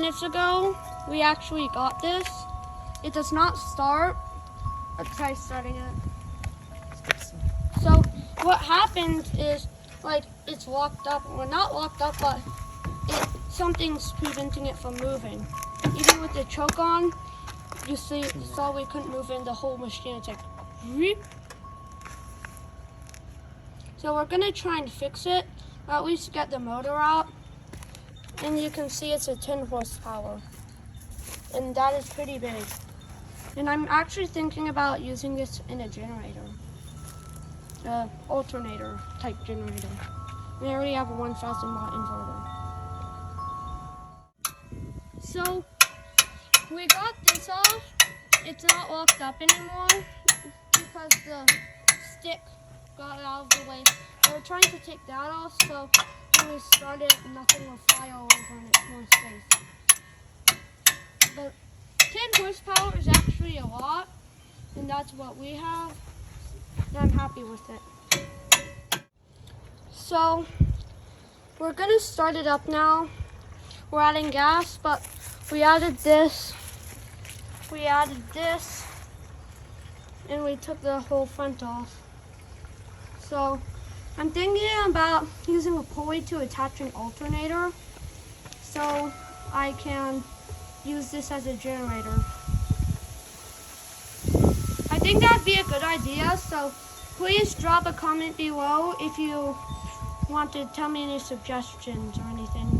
minutes ago, we actually got this. It does not start. Let's try starting it. So what happened is, like, it's locked up. Well, not locked up, but something's preventing it from moving. Even with the choke on, you saw we couldn't move in the whole machine. It's like, whoop. So we're gonna try and fix it, or at least get the motor out. And you can see it's a 10 horsepower. And that is pretty big. And I'm actually thinking about using this in a generator. Alternator type generator. We already have a 1,000 watt inverter. So we got this off. It's not locked up anymore because the stick got out of the way. We're trying to take that off, so when we start it, nothing will fly all over and it's more safe. But 10 horsepower is actually a lot, and that's what we have, and I'm happy with it. So we're gonna start it up now. We're adding gas, but we added this, and we took the whole front off. So I'm thinking about using a pulley to attach an alternator so I can use this as a generator. I think that'd be a good idea, so please drop a comment below if you want to tell me any suggestions or anything.